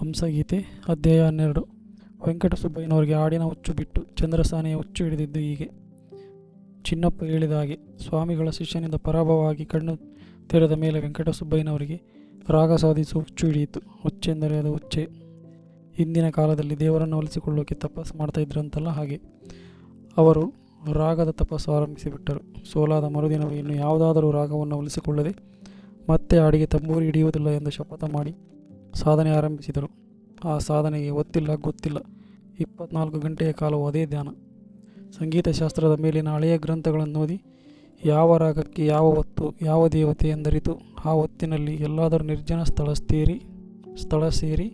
ಹಂಸಗೀತೆ ಅಧ್ಯಾಯ 12. ವೆಂಕಟಸುಬ್ಬಯ್ಯನವರಿಗೆ ಹಾಡಿನ ಹುಚ್ಚು ಬಿಟ್ಟು ಚಂದ್ರಸಾನೆಯ ಹುಚ್ಚು ಹಿಡಿದಿದ್ದು ಹೀಗೆ. ಚಿನ್ನಪ್ಪ ಹೇಳಿದ ಹಾಗೆ ಸ್ವಾಮಿಗಳ ಶಿಷ್ಯನಿಂದ ಪರಾಭವವಾಗಿ ಕಣ್ಣು ತೆರೆದ ಮೇಲೆ ವೆಂಕಟಸುಬ್ಬಯ್ಯನವರಿಗೆ ರಾಗ ಸಾಧಿಸುವ ಹುಚ್ಚು ಹಿಡಿಯಿತು. ಹುಚ್ಚೆಂದರೆ ಅದು ಹುಚ್ಚೆ. ಹಿಂದಿನ ಕಾಲದಲ್ಲಿ ದೇವರನ್ನು ಒಲಿಸಿಕೊಳ್ಳೋಕೆ ತಪಸ್ಸು ಮಾಡ್ತಾ ಇದ್ರಂತಲ್ಲ, ಹಾಗೆ ಅವರು ರಾಗದ ತಪಸ್ಸು ಆರಂಭಿಸಿಬಿಟ್ಟರು. ಸೋಲಾದ ಮರುದಿನವೇ ಇನ್ನು ಯಾವುದಾದರೂ ರಾಗವನ್ನು ಒಲಿಸಿಕೊಳ್ಳದೆ ಮತ್ತೆ ಹಾಡಿಗೆ ತಂಬೂರಿ ಹಿಡಿಯುವುದಿಲ್ಲ ಎಂದು ಶಪಥ ಮಾಡಿ ಸಾಧನೆ ಆರಂಭಿಸಿದರು. ಆ ಸಾಧನೆಗೆ ಒತ್ತಿಲ್ಲ ಗೊತ್ತಿಲ್ಲ. 24 ಗಂಟೆಯ ಕಾಲವು ಅದೇ ಧ್ಯಾನ. ಸಂಗೀತ ಶಾಸ್ತ್ರದ ಮೇಲಿನ ಹಳೆಯ ಗ್ರಂಥಗಳನ್ನು ಓದಿ ಯಾವ ರಾಗಕ್ಕೆ ಯಾವ ಒತ್ತು ಯಾವ ದೇವತೆ ಎಂದರಿತು ಆ ಒತ್ತಿನಲ್ಲಿ ಎಲ್ಲಾದರೂ ನಿರ್ಜನ ಸ್ಥಳ ಸೇರಿ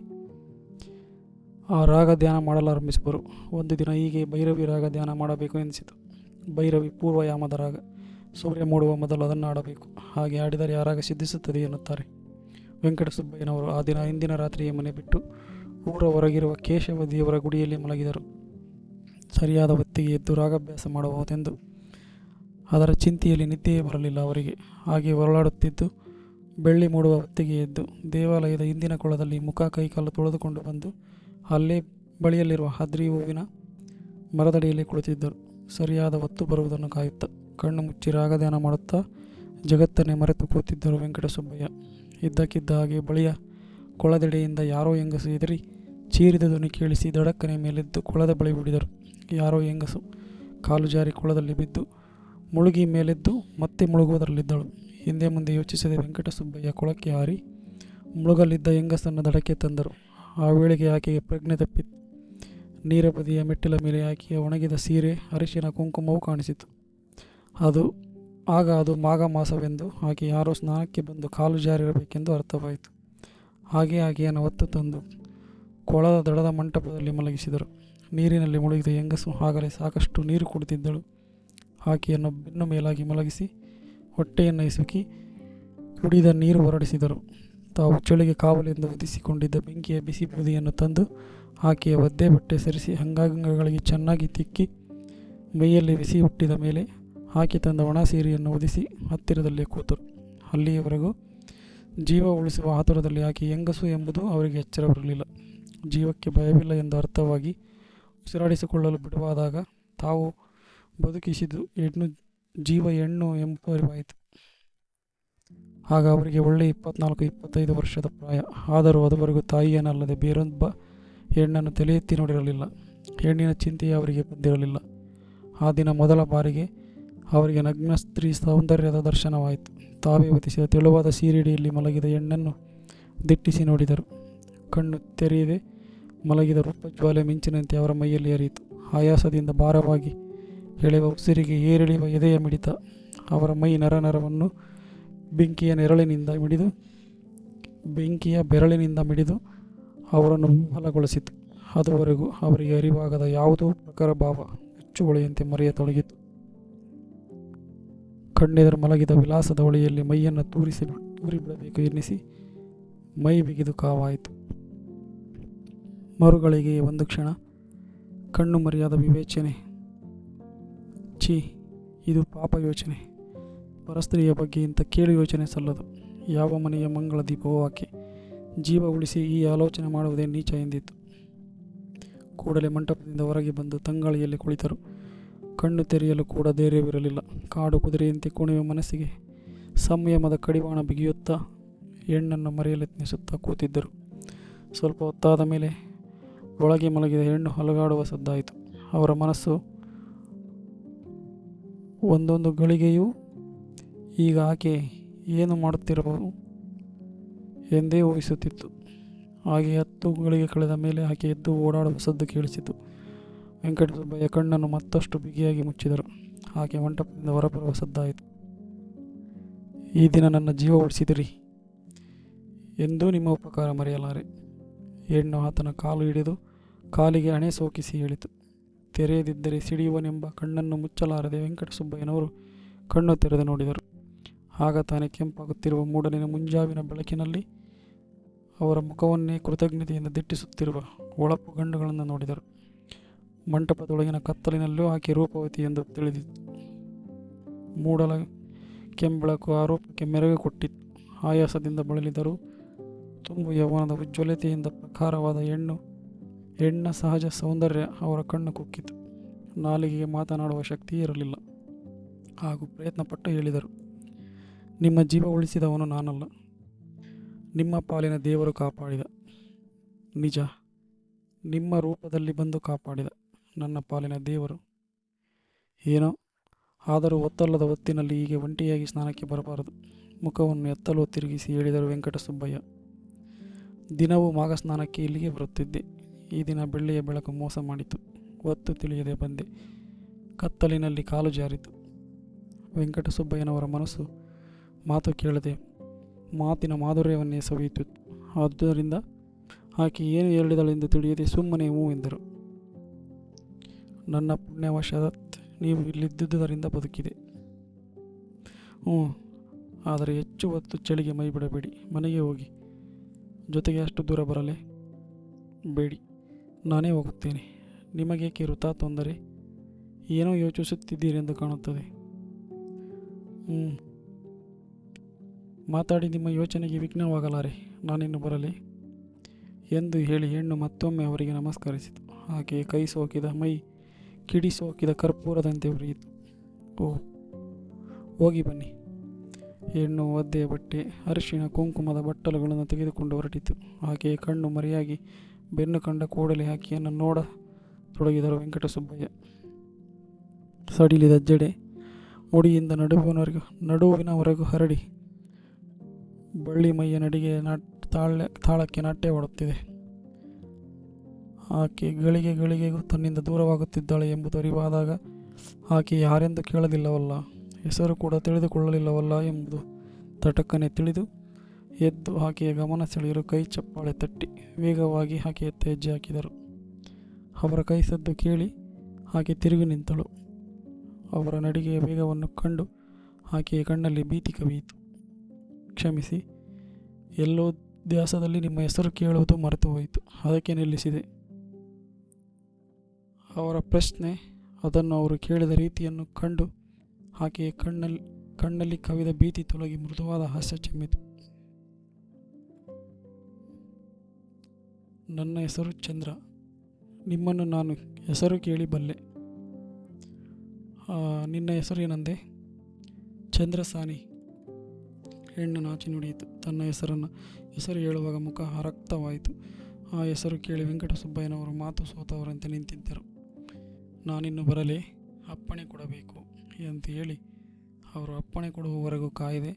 ಆ ರಾಗ ಧ್ಯಾನ ಮಾಡಲಾರಂಭಿಸಿದರು. ಒಂದು ದಿನ ಹೀಗೆ ಭೈರವಿ ರಾಗ ಧ್ಯಾನ ಮಾಡಬೇಕು ಎನಿಸಿತು. ಭೈರವಿ ಪೂರ್ವಯಾಮದ ರಾಗ. ಸೂರ್ಯ ಮೂಡುವ ಮೊದಲು ಅದನ್ನು ಆಡಬೇಕು. ಹಾಗೆ ಆಡಿದರೆ ಆ ರಾಗ ಸಿದ್ಧಿಸುತ್ತದೆ ಎನ್ನುತ್ತಾರೆ. ವೆಂಕಟಸುಬ್ಬಯ್ಯನವರು ಆ ದಿನ ಹಿಂದಿನ ರಾತ್ರಿಯೇ ಮನೆ ಬಿಟ್ಟು ಊರ ಹೊರಗಿರುವ ಕೇಶವ ದೇವರ ಗುಡಿಯಲ್ಲಿ ಮಲಗಿದರು. ಸರಿಯಾದ ಹೊತ್ತಿಗೆ ಎದ್ದು ರಾಗಾಭ್ಯಾಸ ಮಾಡಬಹುದೆಂದು ಅದರ ಚಿಂತೆಯಲ್ಲಿ ನಿದ್ದೆಯೇ ಬರಲಿಲ್ಲ ಅವರಿಗೆ. ಹಾಗೆ ಹೊರಳಾಡುತ್ತಿದ್ದು ಬೆಳ್ಳಿ ಮೂಡುವ ಹೊತ್ತಿಗೆ ಎದ್ದು ದೇವಾಲಯದ ಹಿಂದಿನ ಕೊಳದಲ್ಲಿ ಮುಖ ಕೈಕಾಲು ತೊಳೆದುಕೊಂಡು ಬಂದು ಅಲ್ಲೇ ಬಳಿಯಲ್ಲಿರುವ ಹದ್ರಿ ಹೂವಿನ ಮರದಡಿಯಲ್ಲಿ ಕುಳಿತಿದ್ದರು. ಸರಿಯಾದ ಹೊತ್ತು ಬರುವುದನ್ನು ಕಾಯುತ್ತಾ ಕಣ್ಣು ಮುಚ್ಚಿ ರಾಗಧ್ಯಾನ ಮಾಡುತ್ತಾ ಜಗತ್ತನ್ನೇ ಮರೆತು ಕೂತಿದ್ದರು ವೆಂಕಟಸುಬ್ಬಯ್ಯ. ಇದ್ದಕ್ಕಿದ್ದ ಹಾಗೆ ಬಳಿಯ ಕೊಳದೆಡೆಯಿಂದ ಯಾರೋ ಹೆಂಗಸು ಎದುರಿ ಚೀರಿದ ಧ್ವನಿ ಕೇಳಿಸಿ ದಡಕ್ಕನೆ ಮೇಲೆದ್ದು ಕೊಳದ ಬಳಿ ಬಿಡಿದರು. ಯಾರೋ ಹೆಂಗಸು ಕಾಲು ಜಾರಿ ಕೊಳದಲ್ಲಿ ಬಿದ್ದು ಮುಳುಗಿ ಮೇಲೆದ್ದು ಮತ್ತೆ ಮುಳುಗುವುದರಲ್ಲಿದ್ದಳು. ಹಿಂದೆ ಮುಂದೆ ಯೋಚಿಸದೆ ವೆಂಕಟಸುಬ್ಬಯ್ಯ ಕೊಳಕ್ಕೆ ಹಾರಿ ಮುಳುಗಲಿದ್ದ ಹೆಂಗಸನ್ನು ದಡಕ್ಕೆ ತಂದರು. ಆ ವೇಳೆಗೆ ಆಕೆಗೆ ಪ್ರಜ್ಞೆ ತಪ್ಪಿತ್ತು. ನೀರ ಬದಿಯ ಮೆಟ್ಟಿಲ ಮೇಲೆ ಆಕೆಯ ಒಣಗಿದ ಸೀರೆ, ಅರಿಶಿನ ಕುಂಕುಮವೂ ಕಾಣಿಸಿತು. ಆಗ ಅದು ಮಾಘ ಮಾಸವೆಂದು ಆಕೆ ಯಾರೋ ಸ್ನಾನಕ್ಕೆ ಬಂದು ಕಾಲು ಜಾರಿರಬೇಕೆಂದು ಅರ್ಥವಾಯಿತು. ಹಾಗೆ ಆಕೆಯನ್ನು ಹೊತ್ತು ತಂದು ಕೊಳದ ದಡದ ಮಂಟಪದಲ್ಲಿ ಮಲಗಿಸಿದರು. ನೀರಿನಲ್ಲಿ ಮುಳುಗಿದ ಹೆಂಗಸು ಆಗಲೇ ಸಾಕಷ್ಟು ನೀರು ಕುಡಿದಿದ್ದಳು. ಆಕೆಯನ್ನು ಬೆನ್ನು ಮೇಲಾಗಿ ಮಲಗಿಸಿ ಹೊಟ್ಟೆಯನ್ನು ಇಸುಕಿ ಕುಡಿದ ನೀರು ಹೊರಡಿಸಿದರು. ತಾವು ಚಳಿಗೆ ಕಾವಲೆಂದು ಉದಿಸಿಕೊಂಡಿದ್ದ ಬೆಂಕಿಯ ಬಿಸಿ ಬೂದಿಯನ್ನು ತಂದು ಆಕೆಯ ಒದ್ದೆ ಬಟ್ಟೆ ಸರಿಸಿ ಅಂಗಾಂಗಗಳಿಗೆ ಚೆನ್ನಾಗಿ ತಿಕ್ಕಿ ಮೈಯಲ್ಲಿ ಬಿಸಿ ಹುಟ್ಟಿದ ಮೇಲೆ ಆಕೆ ತಂದ ಒಣ ಸೀರೆಯನ್ನು ಉದಿಸಿ ಹತ್ತಿರದಲ್ಲೇ ಕೂತರು. ಅಲ್ಲಿಯವರೆಗೂ ಜೀವ ಉಳಿಸುವ ಆತುರದಲ್ಲಿ ಆಕೆ ಹೆಂಗಸು ಎಂಬುದು ಅವರಿಗೆ ಎಚ್ಚರ ಬರಲಿಲ್ಲ. ಜೀವಕ್ಕೆ ಭಯವಿಲ್ಲ ಎಂದು ಅರ್ಥವಾಗಿ ಉಸಿರಾಡಿಸಿಕೊಳ್ಳಲು ಬಿಡುವಾದಾಗ ತಾವು ಬದುಕಿಸಿದ್ದು ಜೀವ ಹೆಣ್ಣು ಎಂಬ ಅರಿವಾಯಿತು. ಆಗ ಅವರಿಗೆ ಒಳ್ಳೆ 24-25 ವರ್ಷದ ಪ್ರಾಯ. ಆದರೂ ಅದುವರೆಗೂ ತಾಯಿಯನ್ನಲ್ಲದೆ ಬೇರೊಬ್ಬ ಹೆಣ್ಣನ್ನು ತಲೆ ಎತ್ತಿ ನೋಡಿರಲಿಲ್ಲ. ಹೆಣ್ಣಿನ ಚಿಂತೆಯೇ ಅವರಿಗೆ ಬಂದಿರಲಿಲ್ಲ. ಆ ದಿನ ಮೊದಲ ಬಾರಿಗೆ ಅವರಿಗೆ ನಗ್ನ ಸ್ತ್ರೀ ಸೌಂದರ್ಯದ ದರ್ಶನವಾಯಿತು. ತಾವೇ ಹೊದಿಸಿದ ತೆಳುವಾದ ಸೀರೆಡಿಯಲ್ಲಿ ಮಲಗಿದ ಹೆಣ್ಣನ್ನು ದಿಟ್ಟಿಸಿ ನೋಡಿದರು. ಕಣ್ಣು ತೆರೆಯದೆ ಮಲಗಿದ ರೂಪಜ್ವಾಲೆ ಮಿಂಚಿನಂತೆ ಅವರ ಮೈಯಲ್ಲಿ ಹರಿಯಿತು. ಆಯಾಸದಿಂದ ಭಾರವಾಗಿ ಎಳೆವ ಉಸಿರಿಗೆ ಏರಿಳಿಯುವ ಎದೆಯ ಮಿಡಿತ ಅವರ ಮೈ ನರನರವನ್ನು ಬೆಂಕಿಯ ಬೆರಳಿನಿಂದ ಮಿಡಿದು ಅವರನ್ನು ವಿಫಲಗೊಳಿಸಿತು. ಅದುವರೆಗೂ ಅವರಿಗೆ ಅರಿವಾಗದ ಯಾವುದೋ ಪ್ರಖರ ಭಾವ ಹುಚ್ಚುಗೊಳೆಯಂತೆ ಮರೆಯತೊಡಗಿತು. ಕಣ್ಣೆದುರು ಮಲಗಿದ ವಿಲಾಸದ ಹೊಳೆಯಲ್ಲಿ ಮೈಯನ್ನು ತೂರಿಬಿಡಬೇಕು ಎನ್ನಿಸಿ ಮೈ ಬಿಗಿದು ಕಾವಾಯಿತು. ಮರುಗಳಿಗೆ ಒಂದು ಕ್ಷಣ ಕಣ್ಣು ಮರೆಯಾದ ವಿವೇಚನೆ. ಛೀ, ಇದು ಪಾಪ ಯೋಚನೆ. ಪರಸ್ತ್ರೀಯ ಬಗ್ಗೆ ಇಂಥ ಕೇಳು ಯೋಚನೆ ಸಲ್ಲದು. ಯಾವ ಮನೆಯ ಮಂಗಳ ದೀಪವೋ ಆಕೆ. ಜೀವ ಉಳಿಸಿ ಈ ಆಲೋಚನೆ ಮಾಡುವುದೇ ನೀಚ ಎಂದಿತ್ತು. ಕೂಡಲೇ ಮಂಟಪದಿಂದ ಹೊರಗೆ ಬಂದು ತಂಗಾಳಿಯಲ್ಲಿ ಕುಳಿತರು. ಕಣ್ಣು ತೆರೆಯಲು ಕೂಡ ಧೈರ್ಯವಿರಲಿಲ್ಲ. ಕಾಡು ಕುದುರೆಯಂತೆ ಕುಣಿಯುವ ಮನಸ್ಸಿಗೆ ಸಂಯಮದ ಕಡಿವಾಣ ಬಿಗಿಯುತ್ತಾ ಹೆಣ್ಣನ್ನು ಮರೆಯಲೆತ್ನಿಸುತ್ತಾ ಕೂತಿದ್ದರು. ಸ್ವಲ್ಪ ಹೊತ್ತಾದ ಮೇಲೆ ಒಳಗೆ ಮಲಗಿದ ಹೆಣ್ಣು ಅಲುಗಾಡುವ ಸದ್ದಾಯಿತು. ಅವರ ಮನಸ್ಸು ಒಂದೊಂದು ಗಳಿಗೆಯೂ ಈಗ ಆಕೆ ಏನು ಮಾಡುತ್ತಿರಬಹುದು ಎಂದೇ ಊಹಿಸುತ್ತಿತ್ತು. ಹಾಗೆ 10 ಗಳಿಗೆ ಕಳೆದ ಮೇಲೆ ಆಕೆ ಎದ್ದು ಓಡಾಡುವ ಸದ್ದು ಕೇಳಿಸಿತು. ವೆಂಕಟಸುಬ್ಬಯ್ಯ ಕಣ್ಣನ್ನು ಮತ್ತಷ್ಟು ಬಿಗಿಯಾಗಿ ಮುಚ್ಚಿದರು. ಆಕೆ ಮಂಟಪದಿಂದ ಹೊರಬರುವ ಸದ್ದಾಯಿತು. ಈ ದಿನ ನನ್ನ ಜೀವ ಉಳಿಸಿದಿರಿ. ಎಂದೂ ನಿಮ್ಮ ಉಪಕಾರ ಮರೆಯಲಾರೆ. ಹೆಣ್ಣು ಆತನ ಕಾಲು ಹಿಡಿದು ಕಾಲಿಗೆ ಹಣೆ ಸೋಕಿಸಿ ಹೇಳಿತು. ತೆರೆಯದಿದ್ದರೆ ಸಿಡಿಯುವನೆಂಬ ಕಣ್ಣನ್ನು ಮುಚ್ಚಲಾರದೆ ವೆಂಕಟಸುಬ್ಬಯ್ಯನವರು ಕಣ್ಣು ತೆರೆದು ನೋಡಿದರು. ಆಗ ತಾನೇ ಕೆಂಪಾಗುತ್ತಿರುವ ಮೂಡಲಿನ ಮುಂಜಾವಿನ ಬೆಳಕಿನಲ್ಲಿ ಅವರ ಮುಖವನ್ನೇ ಕೃತಜ್ಞತೆಯಿಂದ ದಿಟ್ಟಿಸುತ್ತಿರುವ ಒಳಪು ಗಂಡುಗಳನ್ನು ನೋಡಿದರು. ಮಂಟಪದೊಳಗಿನ ಕತ್ತಲಿನಲ್ಲೂ ಆಕೆ ರೂಪವತಿ ಎಂದು ತಿಳಿದಿತ್ತು. ಮೂಡಲ ಕೆಂಬೆಳಕು ಆ ರೂಪಕ್ಕೆ ಮೆರುಗು ಕೊಟ್ಟಿತ್ತು. ಆಯಾಸದಿಂದ ಬಳಲಿದರೂ ತುಂಬು ಯೌವನದ ಉಜ್ವಲತೆಯಿಂದ ಪ್ರಖರವಾದ ಹೆಣ್ಣ ಸಹಜ ಸೌಂದರ್ಯ ಅವರ ಕಣ್ಣು ಕುಕ್ಕಿತು. ನಾಲಿಗೆಗೆ ಮಾತನಾಡುವ ಶಕ್ತಿ ಇರಲಿಲ್ಲ. ಹಾಗೂ ಪ್ರಯತ್ನಪಟ್ಟು ಹೇಳಿದರು, ನಿಮ್ಮ ಜೀವ ಉಳಿಸಿದವನು ನಾನಲ್ಲ, ನಿಮ್ಮ ಪಾಲಿನ ದೇವರು ಕಾಪಾಡಿದ. ನಿಜ, ನಿಮ್ಮ ರೂಪದಲ್ಲಿ ಬಂದು ಕಾಪಾಡಿದ ನನ್ನ ಪಾಲಿನ ದೇವರು. ಏನೋ, ಆದರೂ ಒತ್ತಲ್ಲದ ಹೊತ್ತಿನಲ್ಲಿ ಹೀಗೆ ಒಂಟಿಯಾಗಿ ಸ್ನಾನಕ್ಕೆ ಬರಬಾರದು. ಮುಖವನ್ನು ಎತ್ತಲು ತಿರುಗಿಸಿ ಹೇಳಿದರು ವೆಂಕಟಸುಬ್ಬಯ್ಯ. ದಿನವೂ ಮಾಘ ಸ್ನಾನಕ್ಕೆ ಇಲ್ಲಿಗೆ ಬರುತ್ತಿದ್ದೆ. ಈ ದಿನ ಬೆಳ್ಳಿಯ ಬೆಳಕು ಮೋಸ ಮಾಡಿತು. ಹೊತ್ತು ತಿಳಿಯದೆ ಬಂದೆ. ಕತ್ತಲಿನಲ್ಲಿ ಕಾಲು ಜಾರಿತು. ವೆಂಕಟಸುಬ್ಬಯ್ಯನವರ ಮನಸ್ಸು ಮಾತು ಕೇಳದೆ ಮಾತಿನ ಮಾಧುರ್ಯವನ್ನೇ ಸವಿಯುತ್ತಿತ್ತು. ಆದ್ದರಿಂದ ಆಕೆ ಏನು ಹೇಳಿದಳೆಂದು ತಿಳಿಯದೆ ಸುಮ್ಮನೆ ಹೂ ಎಂದರು. ನನ್ನ ಪುಣ್ಯವಶಾತ್ ನೀವು ಇಲ್ಲಿದ್ದುದರಿಂದ ಬದುಕಿದೆ. ಆದರೆ ಹೆಚ್ಚು ಹೊತ್ತು ಚಳಿಗೆ ಮೈ ಬಿಡಬೇಡಿ. ಮನೆಗೆ ಹೋಗಿ. ಜೊತೆಗೆ ಅಷ್ಟು ದೂರ ಬರಲೇ ಬೇಡಿ, ನಾನೇ ಹೋಗುತ್ತೇನೆ. ನಿಮಗೇಕೆ ವೃಥಾ ತೊಂದರೆ? ಏನೋ ಯೋಚಿಸುತ್ತಿದ್ದೀರೆಂದು ಕಾಣುತ್ತದೆ. ಮಾತಾಡಿ ನಿಮ್ಮ ಯೋಚನೆಗೆ ವಿಘ್ನವಾಗಲಾರೆ. ನಾನಿನ್ನು ಬರಲೇ ಎಂದು ಹೇಳಿ ಹೆಣ್ಣು ಮತ್ತೊಮ್ಮೆ ಅವರಿಗೆ ನಮಸ್ಕರಿಸಿತು. ಆಕೆಯ ಕೈ ಸೋಕಿದ ಮೈ ಕಿಡಿ ಸೋಕಿದ ಕರ್ಪೂರದಂತೆ ಉರಿಯಿತು. ಹೋಗಿ ಬನ್ನಿ. ಹೆಣ್ಣು ಒದ್ದೆಯ ಬಟ್ಟೆ, ಅರಿಶಿಣ, ಕುಂಕುಮದ ಬಟ್ಟಲುಗಳನ್ನು ತೆಗೆದುಕೊಂಡು ಹೊರಟಿತು. ಆಕೆಯ ಕಣ್ಣು ಮರೆಯಾಗಿ ಬೆನ್ನು ಕಂಡ ಕೂಡಲೇ ಆಕೆಯನ್ನು ನೋಡತೊಡಗಿದರು ವೆಂಕಟಸುಬ್ಬಯ್ಯ. ಸಡಿಲಿದ ಜಡೆ ಮುಡಿಯಿಂದ ನಡುವಿನವರೆಗೂ ಹರಡಿ ಬಳ್ಳಿ ಮೈಯ ನಡಿಗೆ ತಾಳಕ್ಕೆ ನಾಟ್ಯವಾಡುತ್ತಿದೆ. ಆಕೆ ಗಳಿಗೆಗೂ ತನ್ನಿಂದ ದೂರವಾಗುತ್ತಿದ್ದಾಳೆ ಎಂಬುದು ಅರಿವಾದಾಗ ಆಕೆ ಯಾರೆಂದು ಕೇಳಲಿಲ್ಲವಲ್ಲ, ಹೆಸರು ಕೂಡ ತಿಳಿದುಕೊಳ್ಳಲಿಲ್ಲವಲ್ಲ ಎಂಬುದು ತಟಕ್ಕನೆ ತಿಳಿದು ಎದ್ದು ಆಕೆಯ ಗಮನ ಸೆಳೆಯಲು ಕೈ ಚಪ್ಪಾಳೆ ತಟ್ಟಿ ವೇಗವಾಗಿ ಆಕೆಯತ್ತ ಹೆಜ್ಜೆ ಹಾಕಿದರು. ಅವರ ಕೈ ಸದ್ದು ಕೇಳಿ ಆಕೆ ತಿರುಗಿ ನಿಂತಳು. ಅವರ ನಡಿಗೆಯ ವೇಗವನ್ನು ಕಂಡು ಆಕೆಯ ಕಣ್ಣಲ್ಲಿ ಭೀತಿ ಕವಿಯಿತು. ಕ್ಷಮಿಸಿ, ಎಲ್ಲೋ ದ್ಯಾಸದಲ್ಲಿ ನಿಮ್ಮ ಹೆಸರು ಕೇಳುವುದು ಮರೆತು ಹೋಯಿತು, ಅದಕ್ಕೆ ನಿಲ್ಲಿಸಿದೆ. ಅವರ ಪ್ರಶ್ನೆ, ಅದನ್ನು ಅವರು ಕೇಳಿದ ರೀತಿಯನ್ನು ಕಂಡು ಆಕೆಯ ಕಣ್ಣಲ್ಲಿ ಕವಿದ ಭೀತಿ ತೊಲಗಿ ಮೃದುವಾದ ಹಾಸ್ಯ ಚಿಮ್ಮಿತು. ನನ್ನ ಹೆಸರು ಚಂದ್ರ. ನಿಮ್ಮನ್ನು ನಾನು ಹೆಸರು ಕೇಳಿ ಬಲ್ಲೆ. ನಿನ್ನ ಹೆಸರೇನಂದೆ? ಚಂದ್ರಸಾನಿ. ಹೆಣ್ಣು ನಾಚಿ ನುಡಿಯಿತು. ತನ್ನ ಹೆಸರು ಹೇಳುವಾಗ ಮುಖ ರಕ್ತವಾಯಿತು. ಆ ಹೆಸರು ಕೇಳಿ ವೆಂಕಟಸುಬ್ಬಯ್ಯನವರು ಮಾತು ಸೋತವರಂತೆ ನಿಂತಿದ್ದರು. ನಾನಿನ್ನು ಬರಲೇ, ಅಪ್ಪಣೆ ಕೊಡಬೇಕು ಎಂದು ಹೇಳಿ ಅವರು ಅಪ್ಪಣೆ ಕೊಡುವವರೆಗೂ ಕಾಯದೆ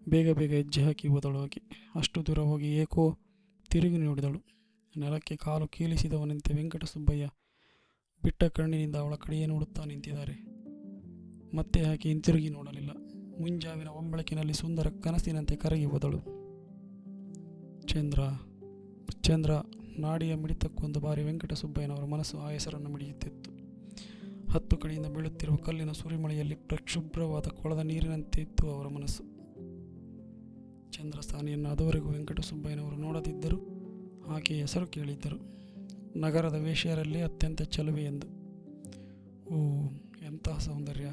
ಬೇಗ ಹೆಜ್ಜೆ ಹಾಕಿ ಹೋದಳು. ಆಕೆ ಅಷ್ಟು ದೂರ ಹೋಗಿ ಏಕೋ ತಿರುಗಿ ನೋಡಿದಳು. ನೆಲಕ್ಕೆ ಕಾಲು ಕೀಲಿಸಿದವನಂತೆ ವೆಂಕಟಸುಬ್ಬಯ್ಯ ಬಿಟ್ಟ ಕಣ್ಣಿನಿಂದ ಅವಳ ಕಡೆಯೇ ನೋಡುತ್ತಾ ನಿಂತಿದ್ದಾರೆ. ಮತ್ತೆ ಆಕೆ ಹಿಂತಿರುಗಿ ನೋಡಲಿಲ್ಲ. ಮುಂಜಾವಿನ ಒಂಬೆಳಕಿನಲ್ಲಿ ಸುಂದರ ಕನಸಿನಂತೆ ಕರಗಿ ಹೋದಳು. ಚಂದ್ರ ನಾಡಿಯ ಮಿಡಿತಕ್ಕೊಂದು ಬಾರಿ ವೆಂಕಟಸುಬ್ಬಯ್ಯನವರ ಮನಸ್ಸು ಆ ಹೆಸರನ್ನು ಮಿಡಿಯುತ್ತಿತ್ತು. 10 ಕಡೆಯಿಂದ ಬೀಳುತ್ತಿರುವ ಕಲ್ಲಿನ ಸುರಿಮಳೆಯಲ್ಲಿ ಪ್ರಕ್ಷುಬ್ರವಾದ ಕೊಳದ ನೀರಿನಂತೆ ಇತ್ತು ಅವರ ಮನಸ್ಸು. ಚಂದ್ರಸಾನಿಯನ್ನು ಅದುವರೆಗೂ ವೆಂಕಟಸುಬ್ಬಯ್ಯನವರು ನೋಡದಿದ್ದರೂ ಆಕೆಯ ಹೆಸರು ಕೇಳಿದ್ದರು. ನಗರದ ವೇಶ್ಯರಲ್ಲೇ ಅತ್ಯಂತ ಚೆಲುವೆ ಎಂದು. ಎಂತಹ ಸೌಂದರ್ಯ!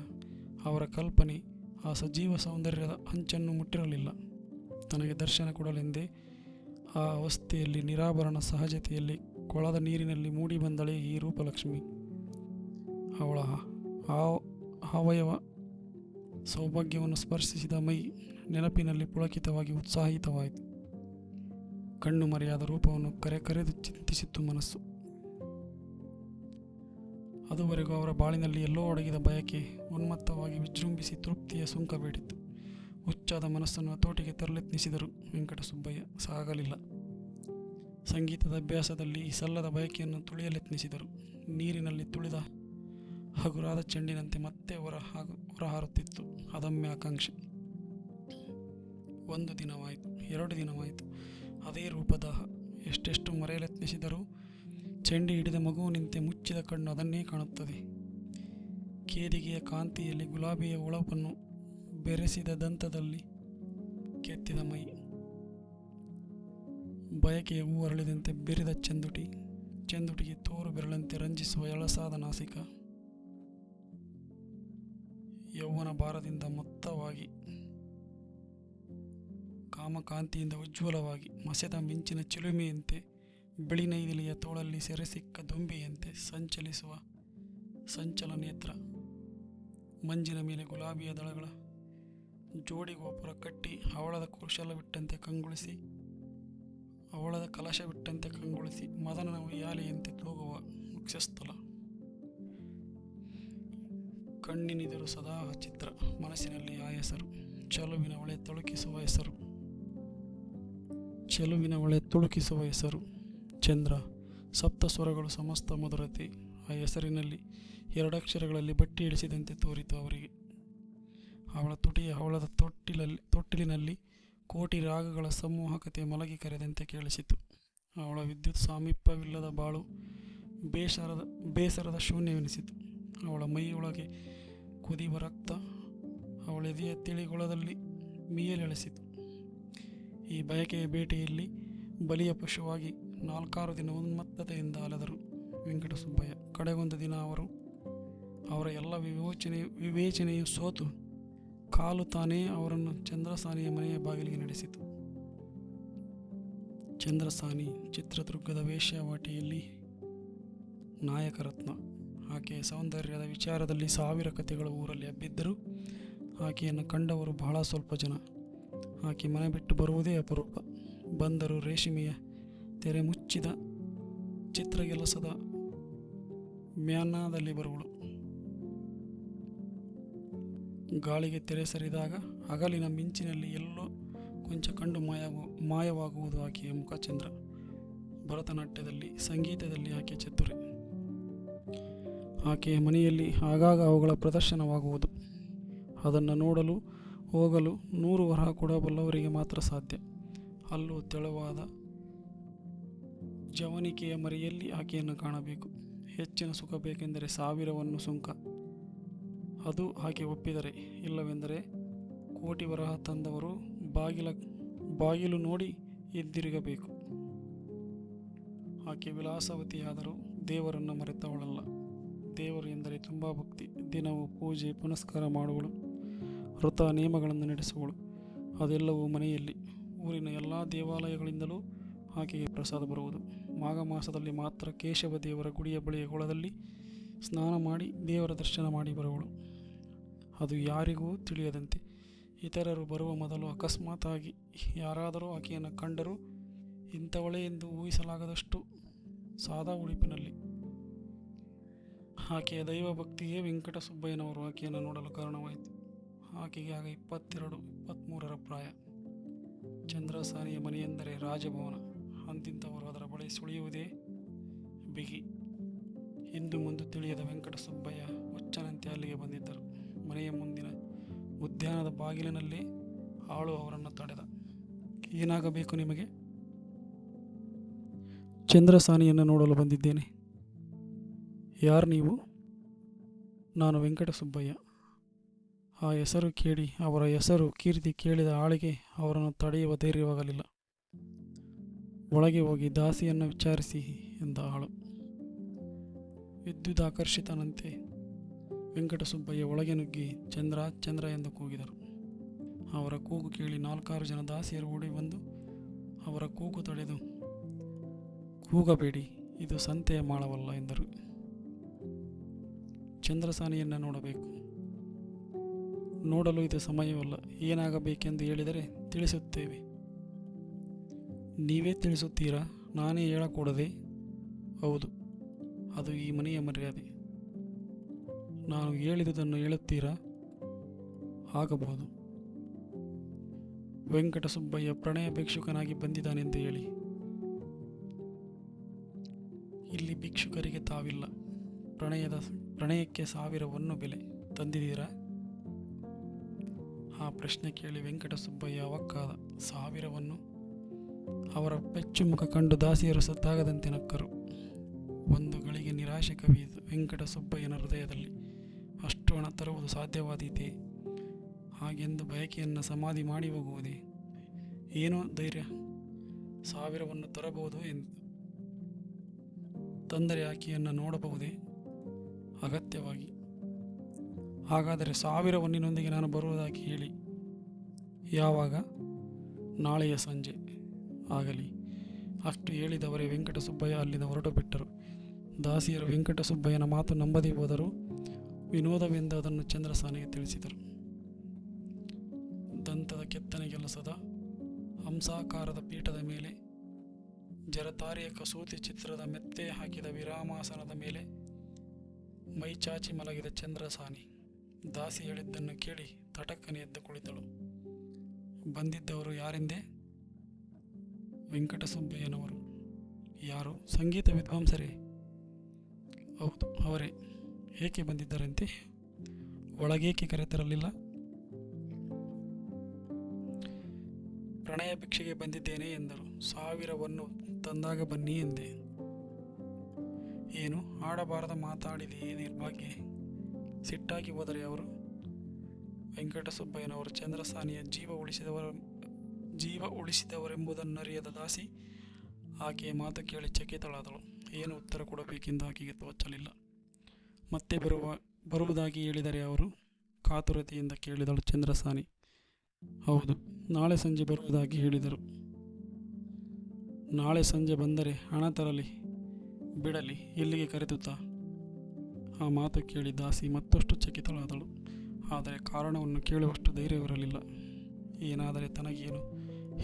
ಅವರ ಕಲ್ಪನೆ ಆ ಸಜೀವ ಸೌಂದರ್ಯದ ಅಂಚನ್ನು ಮುಟ್ಟಿರಲಿಲ್ಲ. ತನಗೆ ದರ್ಶನ ಕೊಡಲೆಂದೇ ಆ ಅವಸ್ಥೆಯಲ್ಲಿ ನಿರಾಭರಣ ಸಹಜತೆಯಲ್ಲಿ ಕೊಳದ ನೀರಿನಲ್ಲಿ ಮೂಡಿ ಬಂದಳೇ ಈ ರೂಪಲಕ್ಷ್ಮಿ. ಅವಳ ಅವಯವ ಸೌಭಾಗ್ಯವನ್ನು ಸ್ಪರ್ಶಿಸಿದ ಮೈ ನೆನಪಿನಲ್ಲಿ ಪುಳಕಿತವಾಗಿ ಉತ್ಸಾಹಿತವಾಯಿತು. ಕಣ್ಣು ಮರೆಯಾದ ರೂಪವನ್ನು ಕರೆದು ಚಿಂತಿಸಿತ್ತು ಮನಸ್ಸು. ಅದುವರೆಗೂ ಅವರ ಬಾಳಿನಲ್ಲಿ ಎಲ್ಲೋ ಅಡಗಿದ ಬಯಕೆ ಉನ್ಮತ್ತವಾಗಿ ವಿಜೃಂಭಿಸಿ ತೃಪ್ತಿಯ ಸುಂಕ ಬೇಡಿತು. ಹುಚ್ಚಾದ ಮನಸ್ಸನ್ನು ಹತೋಟಿಗೆ ತರಲೆತ್ನಿಸಿದರು ವೆಂಕಟಸುಬ್ಬಯ್ಯ. ಸಾಗಲಿಲ್ಲ. ಸಂಗೀತದ ಅಭ್ಯಾಸದಲ್ಲಿ ಈ ಸಲ್ಲದ ಬಯಕೆಯನ್ನು ತುಳಿಯಲೆತ್ನಿಸಿದರು. ನೀರಿನಲ್ಲಿ ತುಳಿದ ಹಗುರಾದ ಚೆಂಡಿನಂತೆ ಮತ್ತೆ ಹೊರಹಾರುತ್ತಿತ್ತು ಅದಮ್ಯ ಆಕಾಂಕ್ಷೆ. 1 ದಿನವಾಯಿತು, 2 ದಿನವಾಯಿತು. ಅದೇ ರೂಪದಾಹ. ಎಷ್ಟೆಷ್ಟು ಮರೆಯಲೆತ್ನಿಸಿದರೂ ಚೆಂಡಿ ಹಿಡಿದ ಮಗುವಿನಂತೆ ಮುಚ್ಚಿದ ಕಣ್ಣು ಅದನ್ನೇ ಕಾಣುತ್ತದೆ. ಕೇದಿಗೆಯ ಕಾಂತಿಯಲ್ಲಿ ಗುಲಾಬಿಯ ಒಳಪನ್ನು ಬೆರೆಸಿದ ದಂತದಲ್ಲಿ ಕೆತ್ತಿದ ಮೈ, ಬಯಕೆಯ ಹೂ ಅರಳಿದಂತೆ ಬೆರಿದ ಚೆಂದುಟಿಗೆ ತೋರು ಬೆರಳಂತೆ ರಂಜಿಸುವ ಎಳಸಾದ ನಾಸಿಕ, ಯೌವನ ಭಾರದಿಂದ ಮೊತ್ತವಾಗಿ ಕಾಮಕಾಂತಿಯಿಂದ ಉಜ್ವಲವಾಗಿ ಮಸೆದ ಮಿಂಚಿನ ಚಿಲುಮೆಯಂತೆ ಬಿಳಿ ನೈದಿಲಿಯ ತೋಳಲ್ಲಿ ಸೆರೆಸಿಕ್ಕ ದುಂಬಿಯಂತೆ ಸಂಚಲಿಸುವ ಸಂಚಲ ನೇತ್ರ, ಮಂಜಿನ ಮೇಲೆ ಗುಲಾಬಿಯ ದಳಗಳ ಜೋಡಿ ಗೋಪುರ ಕಟ್ಟಿ ಹವಳದ ಕಲಶವಿಟ್ಟಂತೆ ಕಂಗೊಳಿಸಿ ಮದನನ ಉಯ್ಯಾಲೆಯಂತೆ ತೂಗುವ ವಕ್ಷಸ್ಥಲ, ಕಣ್ಣಿನಿದರು ಸದಾ ಚಿತ್ರ, ಮನಸ್ಸಿನಲ್ಲಿ ಆ ಹೆಸರು, ಚೆಲುವಿನ ಒಳೆ ತುಳುಕಿಸುವ ಹೆಸರು ಚಂದ್ರ. ಸಪ್ತ ಸ್ವರಗಳು ಸಮಸ್ತ ಮಧುರತೆ ಆ ಹೆಸರಿನಲ್ಲಿ ಎರಡಕ್ಷರಗಳಲ್ಲಿ ಬಟ್ಟಿ ಇಳಿಸಿದಂತೆ ತೋರಿತು ಅವರಿಗೆ. ಅವಳ ತುಟಿಯ ಹವಳದ ತೊಟ್ಟಿಲಿನಲ್ಲಿ ಕೋಟಿ ರಾಗಗಳ ಸಂಮೋಹಕತೆ ಮಲಗಿ ಕರೆದಂತೆ ಕೇಳಿಸಿತು. ಅವಳ ವಿದ್ಯುತ್ ಸಾಮೀಪ್ಯವಿಲ್ಲದ ಬಾಳು ಬೇಸರದ ಶೂನ್ಯವೆನಿಸಿತು. ಅವಳ ಮೈಯೊಳಗೆ ಕುದಿವ ರಕ್ತ ಅವಳೆದೆಯ ತಿಳಿಗೊಳದಲ್ಲಿ ಮೀಯಲೆಳೆಸಿತು. ಈ ಬಯಕೆಯ ಬೇಟೆಯಲ್ಲಿ ಬಲಿಯ ಪಶುವಾಗಿ 4-6 ದಿನ ಉನ್ಮತ್ತತೆಯಿಂದ ಅಲೆದರು ವೆಂಕಟಸುಬ್ಬಯ್ಯ. ಕಡೆಗೊಂದು ದಿನ ಅವರ ಎಲ್ಲ ವಿವೇಚನೆಯು ಸೋತು ಕಾಲು ತಾನೇ ಅವರನ್ನು ಚಂದ್ರಸಾನಿಯ ಮನೆಯ ಬಾಗಿಲಿಗೆ ನಡೆಸಿತು. ಚಂದ್ರಸಾನಿ ಚಿತ್ರದುರ್ಗದ ವೇಶ್ಯಾವಾಟಿಯಲ್ಲಿ ನಾಯಕರತ್ನ. ಆಕೆಯ ಸೌಂದರ್ಯದ ವಿಚಾರದಲ್ಲಿ 1000 ಕಥೆಗಳು ಊರಲ್ಲಿ ಹಬ್ಬಿದ್ದರೂ ಆಕೆಯನ್ನು ಕಂಡವರು ಬಹಳ ಸ್ವಲ್ಪ ಜನ. ಆಕೆ ಮನೆ ಬಿಟ್ಟು ಬರುವುದೇ ಅಪರೂಪ. ಬಂದರೂ ರೇಷ್ಮೆಯ ತೆರೆ ಮುಚ್ಚಿದ ಚಿತ್ರಗೆಲಸದ ಮ್ಯಾನಾದಲ್ಲಿ ಬರುವಳು. ಗಾಳಿಗೆ ತೆರೆ ಸರಿದಾಗ ಹಗಲಿನ ಮಿಂಚಿನಲ್ಲಿ ಎಲ್ಲೋ ಕೊಂಚ ಕಂಡು ಮಾಯವಾಗುವುದು ಆಕೆಯ ಮುಖಚಂದ್ರ. ಭರತನಾಟ್ಯದಲ್ಲಿ, ಸಂಗೀತದಲ್ಲಿ ಆಕೆ ಚತುರೆ. ಆಕೆಯ ಮನೆಯಲ್ಲಿ ಆಗಾಗ ಅವುಗಳ ಪ್ರದರ್ಶನವಾಗುವುದು. ಅದನ್ನು ನೋಡಲು ಹೋಗಲು 100 ವರಹ ಕೊಡಬಲ್ಲವರಿಗೆ ಮಾತ್ರ ಸಾಧ್ಯ. ಅಲ್ಲೂ ತೆಳುವಾದ ಜವನಿಕೆಯ ಮರೆಯಲ್ಲಿ ಆಕೆಯನ್ನು ಕಾಣಬೇಕು. ಹೆಚ್ಚಿನ ಸುಖ ಬೇಕೆಂದರೆ 1000 ಸುಂಕ. ಅದು ಆಕೆ ಒಪ್ಪಿದರೆ. ಇಲ್ಲವೆಂದರೆ ಕೋಟಿ ವರಹ ತಂದವರು ಬಾಗಿಲು ನೋಡಿ ಎದ್ದಿರುಗಬೇಕು. ಆಕೆ ವಿಲಾಸವತಿಯಾದರೂ ದೇವರನ್ನು ಮರೆತವಳಲ್ಲ. ದೇವರು ಎಂದರೆ ತುಂಬ ಭಕ್ತಿ. ದಿನವೂ ಪೂಜೆ ಪುನಸ್ಕಾರ ಮಾಡುವಳು. ವ್ರತ ನಿಯಮಗಳನ್ನು ನಡೆಸುವಳು. ಅದೆಲ್ಲವೂ ಮನೆಯಲ್ಲಿ. ಊರಿನ ಎಲ್ಲ ದೇವಾಲಯಗಳಿಂದಲೂ ಆಕೆಗೆ ಪ್ರಸಾದ ಬರುವುದು. ಮಾಘ ಮಾಸದಲ್ಲಿ ಮಾತ್ರ ಕೇಶವ ದೇವರ ಗುಡಿಯ ಬಳಿಯ ಕೊಳದಲ್ಲಿ ಸ್ನಾನ ಮಾಡಿ ದೇವರ ದರ್ಶನ ಮಾಡಿ ಬರುವಳು. ಅದು ಯಾರಿಗೂ ತಿಳಿಯದಂತೆ. ಇತರರು ಬರುವ ಮೊದಲು ಅಕಸ್ಮಾತಾಗಿ ಯಾರಾದರೂ ಆಕೆಯನ್ನು ಕಂಡರೂ ಇಂಥವಳೇ ಎಂದು ಊಹಿಸಲಾಗದಷ್ಟು ಸಾದಾ ಉಡುಪಿನಲ್ಲಿ. ಆಕೆಯ ದೈವಭಕ್ತಿಯೇ ವೆಂಕಟಸುಬ್ಬಯ್ಯನವರು ಆಕೆಯನ್ನು ನೋಡಲು ಕಾರಣವಾಯಿತು. ಆಕೆಗೆ ಆಗ 22-23ರ ಪ್ರಾಯ. ಚಂದ್ರಸಾನಿಯ ಮನೆಯೆಂದರೆ ರಾಜಭವನ. ಅಂತಿಂಥವರು ಅದರ ಬಳಿ ಸುಳಿಯುವುದೇ ಬಿಗಿ. ಹಿಂದು ಮುಂದು ತಿಳಿಯದ ವೆಂಕಟಸುಬ್ಬಯ್ಯ ಹುಚ್ಚನಂತೆ ಅಲ್ಲಿಗೆ ಬಂದಿದ್ದರು. ಮನೆಯ ಮುಂದಿನ ಉದ್ಯಾನದ ಬಾಗಿಲಿನಲ್ಲೇ ಆಳು ಅವರನ್ನು ತಡೆದ. ಏನಾಗಬೇಕು ನಿಮಗೆ? ಚಂದ್ರಸಾನಿಯನ್ನು ನೋಡಲು ಬಂದಿದ್ದೇನೆ. ಯಾರು ನೀವು? ನಾನು ವೆಂಕಟಸುಬ್ಬಯ್ಯ. ಆ ಹೆಸರು ಕೇಳಿ, ಅವರ ಹೆಸರು ಕೀರ್ತಿ ಕೇಳಿದ ಆಳಿಗೆ ಅವರನ್ನು ತಡೆಯುವ ಧೈರ್ಯವಾಗಲಿಲ್ಲ. ಒಳಗೆ ಹೋಗಿ ದಾಸಿಯನ್ನು ವಿಚಾರಿಸಿ ಎಂದ ಆಳು. ವಿದ್ಯುದಾಕರ್ಷಿತನಂತೆ ವೆಂಕಟಸುಬ್ಬಯ್ಯ ಒಳಗೆ ನುಗ್ಗಿ ಚಂದ್ರ ಚಂದ್ರ ಎಂದು ಕೂಗಿದರು. ಅವರ ಕೂಗು ಕೇಳಿ 4-6 ಜನ ದಾಸಿಯರು ಓಡಿ ಬಂದು ಅವರ ಕೂಗು ತಡೆದು, ಕೂಗಬೇಡಿ, ಇದು ಸಂತೆಯ ಮಾಳವಲ್ಲ ಎಂದರು. ಚಂದ್ರಸಾನಿಯನ್ನು ನೋಡಬೇಕು. ನೋಡಲು ಇದು ಸಮಯವಲ್ಲ. ಏನಾಗಬೇಕೆಂದು ಹೇಳಿದರೆ ತಿಳಿಸುತ್ತೇವೆ. ನೀವೇ ತಿಳಿಸುತ್ತೀರಾ? ನಾನೇ ಹೇಳಕೂಡದೆ? ಹೌದು, ಅದು ಈ ಮನೆಯ ಮರ್ಯಾದೆ. ನಾನು ಹೇಳಿದುದನ್ನು ಹೇಳುತ್ತೀರಾ? ಆಗಬಹುದು. ವೆಂಕಟಸುಬ್ಬಯ್ಯ ಪ್ರಣಯ ಭಿಕ್ಷುಕನಾಗಿ ಬಂದಿದ್ದಾನೆಂದು ಹೇಳಿ. ಇಲ್ಲಿ ಭಿಕ್ಷುಕರಿಗೆ ತಾವಿಲ್ಲ. ಪ್ರಣಯಕ್ಕೆ 1000 ಬೆಲೆ ತಂದಿದ್ದೀರಾ? ಆ ಪ್ರಶ್ನೆ ಕೇಳಿ ವೆಂಕಟಸುಬ್ಬಯ್ಯ ಅವಕ್ಕಾದ. 1000? ಅವರ ಪೆಚ್ಚು ಮುಖ ಕಂಡು ದಾಸಿಯರು ಸದ್ದಾಗದಂತೆ ನಕ್ಕರು. ಒಂದು ಗಳಿಗೆ ನಿರಾಶೆ ಕವಿಯಿತು ವೆಂಕಟಸುಬ್ಬಯ್ಯನ ಹೃದಯದಲ್ಲಿ. ಅಷ್ಟು ಹಣ ತರುವುದು ಸಾಧ್ಯವಾದೀತೆ? ಹಾಗೆಂದು ಬಯಕೆಯನ್ನು ಸಮಾಧಿ ಮಾಡಿ ಹೋಗುವುದೇ? ಏನೋ ಧೈರ್ಯ 1000 ತರಬಹುದು ಎಂದು. ತಂದರೆ ಆಕೆಯನ್ನು ನೋಡಬಹುದೇ? ಅಗತ್ಯವಾಗಿ. ಹಾಗಾದರೆ 1000 ನಾನು ಬರುವುದಾಗಿ ಹೇಳಿ. ಯಾವಾಗ? ನಾಳೆಯ ಸಂಜೆ ಆಗಲಿ. ಅಷ್ಟು ಹೇಳಿದವರೇ ವೆಂಕಟಸುಬ್ಬಯ್ಯ ಅಲ್ಲಿಂದ ಹೊರಟು ಬಿಟ್ಟರು. ದಾಸಿಯರು ವೆಂಕಟಸುಬ್ಬಯ್ಯನ ಮಾತು ನಂಬದೇ ಹೋದರೂ ವಿನೋದವೆಂದು ಅದನ್ನು ಚಂದ್ರಸಾನಿಗೆ ತಿಳಿಸಿದರು. ದಂತದ ಕೆತ್ತನೆ ಕೆಲಸದ ಹಂಸಾಕಾರದ ಪೀಠದ ಮೇಲೆ ಜರತಾರಿಯ ಕಸೂತಿ ಚಿತ್ರದ ಮೆತ್ತೆ ಹಾಕಿದ ವಿರಾಮಾಸನದ ಮೇಲೆ ಮೈಚಾಚಿ ಮಲಗಿದ ಚಂದ್ರಸಾನಿ ದಾಸಿ ಹೇಳಿದ್ದನ್ನು ಕೇಳಿ ತಟಕ್ಕನೆ ಎದ್ದು ಕುಳಿತಳು. ಬಂದಿದ್ದವರು ಯಾರೆಂದೇ? ವೆಂಕಟಸುಬ್ಬಯ್ಯನವರು. ಯಾರು? ಸಂಗೀತ ವಿದ್ವಾಂಸರೇ? ಹೌದು, ಅವರೇ. ಏಕೆ ಬಂದಿದ್ದರಂತೆ? ಒಳಗೇಕೆ ಕರೆತರಲಿಲ್ಲ? ಪ್ರಣಯ ಭಿಕ್ಷೆಗೆ ಬಂದಿದ್ದೇನೆ ಎಂದರು. 1000ವನ್ನು ತಂದಾಗ ಬನ್ನಿ ಎಂದೆ. ಏನು ಆಡಬಾರದ ಮಾತಾಡಿದೆಯೇ ನಿರ್ಭಾಗ್ಯೆ? ಸಿಟ್ಟಾಗಿ ಹೋದರೆ ಅವರು? ವೆಂಕಟಸುಬ್ಬಯ್ಯನವರು ಚಂದ್ರಸಾನಿಯ ಜೀವ ಉಳಿಸಿದವರೆಂಬುದನ್ನರಿಯದ ದಾಸಿ ಆಕೆಯ ಮಾತು ಕೇಳಿ ಚಕಿತಳಾದಳು. ಏನು ಉತ್ತರ ಕೊಡಬೇಕೆಂದು ಆಕೆಗೆ ತೋಚಲಿಲ್ಲ. ಮತ್ತೆ ಬರುವುದಾಗಿ ಹೇಳಿದರೆ ಅವರು? ಕಾತುರತೆಯಿಂದ ಕೇಳಿದಳು ಚಂದ್ರಸಾನಿ. ಹೌದು, ನಾಳೆ ಸಂಜೆ ಬರುವುದಾಗಿ ಹೇಳಿದರು. ನಾಳೆ ಸಂಜೆ ಬಂದರೆ ಹಣ ತರಲಿ ಬಿಡಲಿ, ಇಲ್ಲಿಗೆ ಕರೆದುತ್ತಾ? ಆ ಮಾತು ಕೇಳಿ ದಾಸಿ ಮತ್ತಷ್ಟು ಚಕಿತಳಾದಳು. ಆದರೆ ಕಾರಣವನ್ನು ಕೇಳುವಷ್ಟು ಧೈರ್ಯವಿರಲಿಲ್ಲ. ಏನಾದರೆ ತನಗೇನು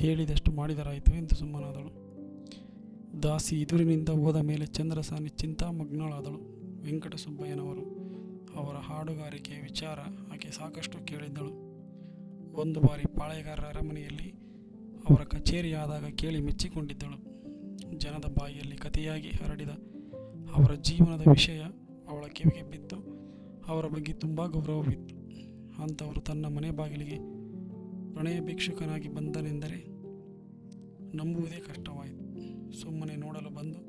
ಹೇಳಿದಷ್ಟು ಮಾಡಿದರಾಯಿತು ಎಂದು ಸುಮ್ಮನಾದಳು. ದಾಸಿ ಎದುರಿನಿಂದ ಹೋದ ಮೇಲೆ ಚಂದ್ರಸಾನಿ ಚಿಂತಾಮಗ್ನಳಾದಳು. ವೆಂಕಟಸುಬ್ಬಯ್ಯನವರು ಅವರ ಹಾಡುಗಾರಿಕೆಯ ವಿಚಾರ ಆಕೆ ಸಾಕಷ್ಟು ಕೇಳಿದ್ದಳು. ಒಂದು ಬಾರಿ ಪಾಳೆಗಾರರ ಅರಮನೆಯಲ್ಲಿ ಅವರ ಕಚೇರಿಯಾದಾಗ ಕೇಳಿ ಮೆಚ್ಚಿಕೊಂಡಿದ್ದಳು. ಜನದ ಬಾಯಿಯಲ್ಲಿ ಕಥೆಯಾಗಿ ಹರಡಿದ ಅವರ ಜೀವನದ ವಿಷಯ ಅವಳ ಕಿವಿಗೆ ಬಿದ್ದು ಅವರ ಬಗ್ಗೆ ತುಂಬ ಗೌರವವಿತ್ತು. ಅಂಥವರು ತನ್ನ ಮನೆ ಬಾಗಿಲಿಗೆ ಪ್ರಣಯ ಭಿಕ್ಷುಕನಾಗಿ ಬಂದನೆಂದರೆ ನಂಬುವುದೇ ಕಷ್ಟವಾಯಿತು. ಸುಮ್ಮನೆ ನೋಡಲು ಬಂದು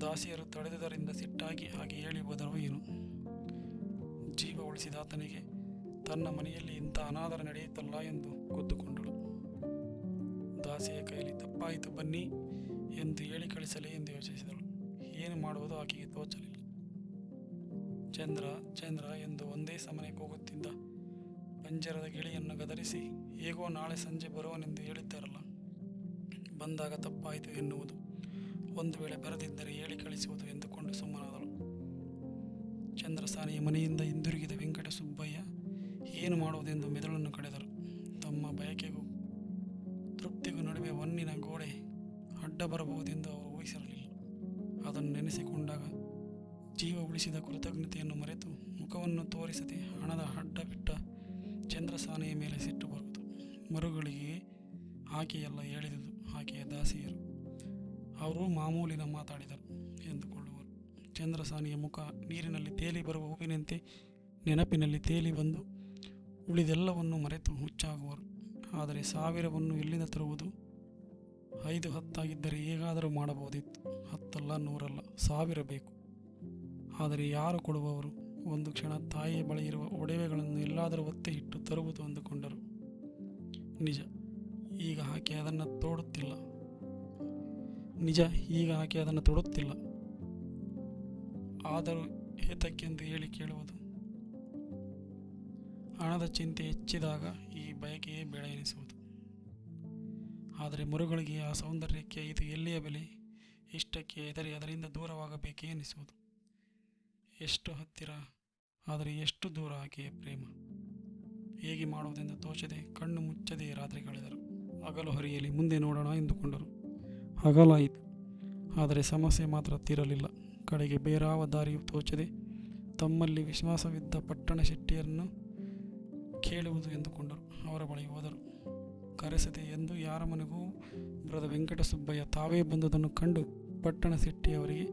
ದಾಸಿಯರು ತಡೆದುದರಿಂದ ಸಿಟ್ಟಾಗಿ ಹಾಗೆ ಹೇಳಿ ಹೋದರೂ ಏನು? ಜೀವ ಉಳಿಸಿದ ಆತನಿಗೆ ತನ್ನ ಮನೆಯಲ್ಲಿ ಇಂಥ ಅನಾದರ ನಡೆಯುತ್ತಲ್ಲ ಎಂದು ಗೊತ್ತುಕೊಂಡಳು. ದಾಸಿಯ ಕೈಯಲ್ಲಿ ತಪ್ಪಾಯಿತು ಬನ್ನಿ ಎಂದು ಹೇಳಿ ಕಳಿಸಲೇ ಎಂದು ಯೋಚಿಸಿದಳು. ಏನು ಮಾಡುವುದು ಆಕೆಗೆ ತೋಚಲಿಲ್ಲ. ಚಂದ್ರ ಚಂದ್ರ ಎಂದು ಒಂದೇ ಸಮನೆ ಕೂಗುತ್ತಿದ್ದ ಪಂಜರದ ಗಿಳಿಯನ್ನು ಗದರಿಸಿ ಹೇಗೋ ನಾಳೆ ಸಂಜೆ ಬರುವನೆಂದು ಹೇಳಿದ್ದಾರಲ್ಲ, ಬಂದಾಗ ತಪ್ಪಾಯಿತು ಎನ್ನುವುದು, ಒಂದು ವೇಳೆ ಬರದಿದ್ದರೆ ಹೇಳಿ ಕಳಿಸುವುದು ಎಂದುಕೊಂಡು ಸುಮ್ಮನಾದಳು. ಚಂದ್ರಸಾನಿಯ ಮನೆಯಿಂದ ಹಿಂದಿರುಗಿದ ವೆಂಕಟಸುಬ್ಬಯ್ಯ ಏನು ಮಾಡುವುದೆಂದು ಮೆದುಳನ್ನು ಕಡೆದರು. ತಮ್ಮ ಬಯಕೆಗೂ ತೃಪ್ತಿಗೂ ನಡುವೆ ಹೊನ್ನಿನ ಗೋಡೆ ಅಡ್ಡ ಬರಬಹುದೆಂದು ಅವರು ಊಹಿಸಿರಲಿಲ್ಲ. ಅದನ್ನು ನೆನೆಸಿಕೊಂಡಾಗ ಜೀವ ಉಳಿಸಿದ ಕೃತಜ್ಞತೆಯನ್ನು ಮರೆತು ಮುಖವನ್ನು ತೋರಿಸದೆ ಹಣದ ಅಡ್ಡ ಬಿಟ್ಟ ಚಂದ್ರಸಾನಿಯ ಮೇಲೆ ಸಿಟ್ಟು ಬರುವುದು. ಮರುಗಳಿಗೆ ಆಕೆಯೆಲ್ಲ ಹೇಳಿದುದು, ಆಕೆಯ ದಾಸಿಯರು. ಅವರು ಮಾಮೂಲಿನ ಮಾತಾಡಿದರು ಎಂದುಕೊಳ್ಳುವರು. ಚಂದ್ರಸಾನಿಯ ಮುಖ ನೀರಿನಲ್ಲಿ ತೇಲಿ ಬರುವ ಹೂವಿನಂತೆ ನೆನಪಿನಲ್ಲಿ ತೇಲಿ ಬಂದು ಉಳಿದೆಲ್ಲವನ್ನು ಮರೆತು ಹುಚ್ಚಾಗುವರು. ಆದರೆ 1000ವನ್ನು ಎಲ್ಲಿಂದ ತರುವುದು? 5-10 ಹೇಗಾದರೂ ಮಾಡಬಹುದಿತ್ತು. 10 ಅಲ್ಲ, 100 ಅಲ್ಲ, 1000 ಬೇಕು. ಆದರೆ ಯಾರು ಕೊಡುವವರು? ಒಂದು ಕ್ಷಣ ತಾಯಿಯ ಬಳಿ ಇರುವ ಒಡವೆಗಳನ್ನು ಎಲ್ಲಾದರೂ ಒತ್ತೆ ಇಟ್ಟು ತರುವುದು ಅಂದುಕೊಂಡರು. ನಿಜ, ಈಗ ಆಕೆ ಅದನ್ನು ತೊಡುತ್ತಿಲ್ಲ. ಆದರೂ ಏತಕ್ಕೆಂದು ಹೇಳಿ ಕೇಳುವುದು? ಹಣದ ಚಿಂತೆ ಹೆಚ್ಚಿದಾಗ ಈ ಬಯಕೆಯೇ ಬೇಡ ಎನಿಸುವುದು. ಆದರೆ ಮರುಗಳಿಗೆ ಆ ಸೌಂದರ್ಯಕ್ಕೆ ಇದು ಎಲ್ಲಿಯ ಬೆಲೆ? ಇಷ್ಟಕ್ಕೆ ಹೆದರಿ ಅದರಿಂದ ದೂರವಾಗಬೇಕೇ ಎನಿಸುವುದು. ಎಷ್ಟು ಹತ್ತಿರ, ಆದರೆ ಎಷ್ಟು ದೂರ ಆಕೆಯ ಪ್ರೇಮ. ಹೇಗೆ ಮಾಡುವುದೆಂದು ತೋಚದೆ ಕಣ್ಣು ಮುಚ್ಚದೆ ರಾತ್ರಿ ಕಳೆದರು. ಹಗಲು ಹರಿಯಲಿ, ಮುಂದೆ ನೋಡೋಣ ಎಂದುಕೊಂಡರು. ಹಗಲಾಯಿತು, ಆದರೆ ಸಮಸ್ಯೆ ಮಾತ್ರ ತೀರಲಿಲ್ಲ. ಕಡೆಗೆ ಬೇರಾವ ದಾರಿಯೂ ತೋಚದೆ ತಮ್ಮಲ್ಲಿ ವಿಶ್ವಾಸವಿದ್ದ ಪಟ್ಟಣ ಶೆಟ್ಟಿಯರನ್ನು ಕೇಳುವುದು ಎಂದುಕೊಂಡರು. ಅವರ ಬಳಿ ಹೋದರು. ಕರೆಸದೆ ಎಂದು ಯಾರ ಮನೆಗೂ ಬರದ ವೆಂಕಟಸುಬ್ಬಯ್ಯ ತಾವೇ ಬಂದುದನ್ನು ಕಂಡು ಪಟ್ಟಣ ಶೆಟ್ಟಿಯವರಿಗೆ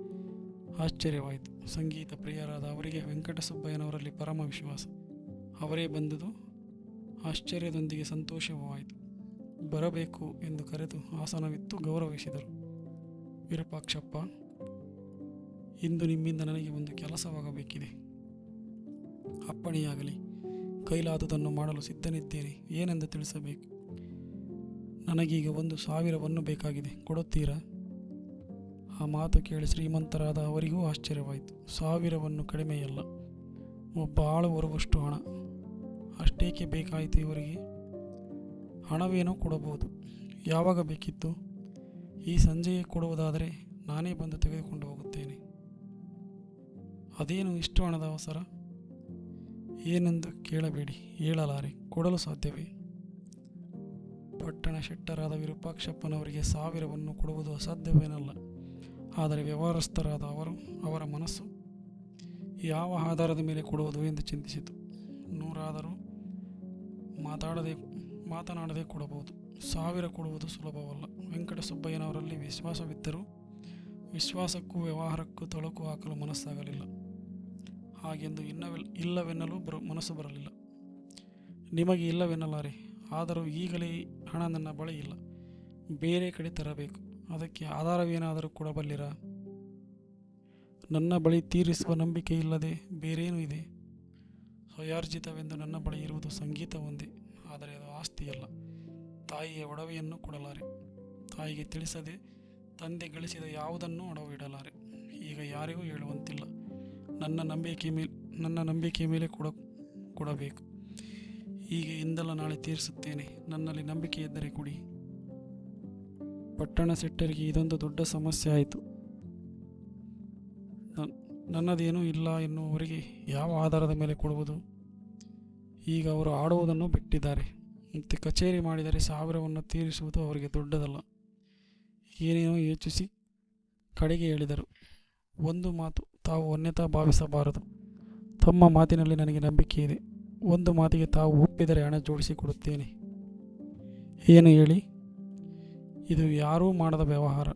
ಆಶ್ಚರ್ಯವಾಯಿತು. ಸಂಗೀತ ಪ್ರಿಯರಾದ ಅವರಿಗೆ ವೆಂಕಟಸುಬ್ಬಯ್ಯನವರಲ್ಲಿ ಪರಮ ವಿಶ್ವಾಸ. ಅವರೇ ಬಂದುದು ಆಶ್ಚರ್ಯದೊಂದಿಗೆ ಸಂತೋಷವೂ ಆಯಿತು. ಬರಬೇಕು ಎಂದು ಕರೆದು ಆಸನವಿತ್ತು ಗೌರವಿಸಿದರು. ವಿರೂಪಾಕ್ಷಪ್ಪ, ಇಂದು ನಿಮ್ಮಿಂದ ನನಗೆ ಒಂದು ಕೆಲಸವಾಗಬೇಕಿದೆ. ಅಪ್ಪಣೆಯಾಗಲಿ. ಕೈಲಾದುದನ್ನು ಮಾಡಲು ಸಿದ್ಧನಿದ್ದೇನೆ. ಏನೆಂದು ತಿಳಿಸಬೇಕು? ನನಗೀಗ 1,000ವನ್ನು ಬೇಕಾಗಿದೆ. ಕೊಡುತ್ತೀರಾ? ಆ ಮಾತು ಕೇಳಿ ಶ್ರೀಮಂತರಾದ ಅವರಿಗೂ ಆಶ್ಚರ್ಯವಾಯಿತು. 1000ವನ್ನು ಕಡಿಮೆಯಲ್ಲ, ಒಬ್ಬ ಆಳು ಬರುವಷ್ಟು ಹಣ. ಅಷ್ಟೇಕೆ ಬೇಕಾಯಿತು ಇವರಿಗೆ? ಹಣವೇನೋ ಕೊಡಬಹುದು. ಯಾವಾಗ ಬೇಕಿತ್ತು? ಈ ಸಂಜೆಯೇ ಕೊಡುವುದಾದರೆ ನಾನೇ ಬಂದು ತೆಗೆದುಕೊಂಡು ಹೋಗುತ್ತೇನೆ. ಅದೇನು ಇಷ್ಟು ಹಣದ ಅವಸರ? ಏನೆಂದು ಕೇಳಬೇಡಿ, ಹೇಳಲಾರೆ, ಕೊಡಲು ಸಾಧ್ಯವೇ? ಪಟ್ಟಣ ಶೆಟ್ಟರಾದ ವಿರೂಪಾಕ್ಷಪ್ಪನವರಿಗೆ 1000ವನ್ನು ಕೊಡುವುದು ಅಸಾಧ್ಯವೇನಲ್ಲ. ಆದರೆ ವ್ಯವಹಾರಸ್ಥರಾದ ಅವರ ಮನಸ್ಸು ಯಾವ ಆಧಾರದ ಮೇಲೆ ಕೊಡುವುದು ಎಂದು ಚಿಂತಿಸಿತು. 100 ಮಾತನಾಡದೆ ಕೊಡಬಹುದು. 1000 ಕೊಡುವುದು ಸುಲಭವಲ್ಲ. ವೆಂಕಟಸುಬ್ಬಯ್ಯನವರಲ್ಲಿ ವಿಶ್ವಾಸವಿದ್ದರೂ ವಿಶ್ವಾಸಕ್ಕೂ ವ್ಯವಹಾರಕ್ಕೂ ತಳುಕು ಹಾಕಲು ಮನಸ್ಸಾಗಲಿಲ್ಲ. ಹಾಗೆಂದು ಇಲ್ಲವೆನ್ನಲು ಮನಸ್ಸು ಬರಲಿಲ್ಲ. ನಿಮಗೆ ಇಲ್ಲವೆನ್ನಲಾರೆ, ಆದರೂ ಈಗಲೇ ಹಣ ನನ್ನ ಬಳಿ ಇಲ್ಲ, ಬೇರೆ ಕಡೆ ತರಬೇಕು. ಅದಕ್ಕೆ ಆಧಾರವೇನಾದರೂ ಕೊಡಬಲ್ಲಿರಾ? ನನ್ನ ಬಳಿ ತೀರಿಸುವ ನಂಬಿಕೆ ಇಲ್ಲದೆ ಬೇರೇನೂ ಇದೆ? ಸ್ವಯಾರ್ಜಿತವೆಂದು ನನ್ನ ಬಳಿ ಇರುವುದು ಸಂಗೀತ ಒಂದೇ, ಆದರೆ ಅದು ಆಸ್ತಿಯಲ್ಲ. ತಾಯಿಯ ಒಡವೆಯನ್ನು ಕೊಡಲಾರೆ, ತಾಯಿಗೆ ತಿಳಿಸದೆ ತಂದೆ ಗಳಿಸಿದ ಯಾವುದನ್ನೂ ಅಡವಿಡಲಾರೆ. ಈಗ ಯಾರಿಗೂ ಹೇಳುವಂತಿಲ್ಲ. ನನ್ನ ನಂಬಿಕೆ ಮೇಲೆ ಕೊಡಬೇಕು. ಹೀಗೆ ಇಂದಲ್ಲ ನಾಳೆ ತೀರಿಸುತ್ತೇನೆ. ನನ್ನಲ್ಲಿ ನಂಬಿಕೆ ಇದ್ದರೆ ಕೊಡಿ. ಪಟ್ಟಣ ಶೆಟ್ಟರಿಗೆ ಇದೊಂದು ದೊಡ್ಡ ಸಮಸ್ಯೆ ಆಯಿತು. ನನ್ನದೇನೂ ಇಲ್ಲ ಎನ್ನುವವರಿಗೆ ಯಾವ ಆಧಾರದ ಮೇಲೆ ಕೊಡುವುದು? ಈಗ ಅವರು ಆಡುವುದನ್ನು ಬಿಟ್ಟಿದ್ದಾರೆ. ಮತ್ತು ಕಚೇರಿ ಮಾಡಿದರೆ 1000ವನ್ನು ತೀರಿಸುವುದು ಅವರಿಗೆ ದೊಡ್ಡದಲ್ಲ. ಏನೇನೋ ಯೋಚಿಸಿ ಕಡೆಗೆ ಹೇಳಿದರು. ಒಂದು ಮಾತು ತಾವು ಅನ್ಯತಾ ಭಾವಿಸಬಾರದು. ತಮ್ಮ ಮಾತಿನಲ್ಲಿ ನನಗೆ ನಂಬಿಕೆ ಇದೆ. ಒಂದು ಮಾತಿಗೆ ತಾವು ಒಪ್ಪಿದರೆ ಹಣ ಜೋಡಿಸಿ ಕೊಡುತ್ತೇನೆ. ಏನು ಹೇಳಿ? ಇದು ಯಾರೂ ಮಾಡದ ವ್ಯವಹಾರ.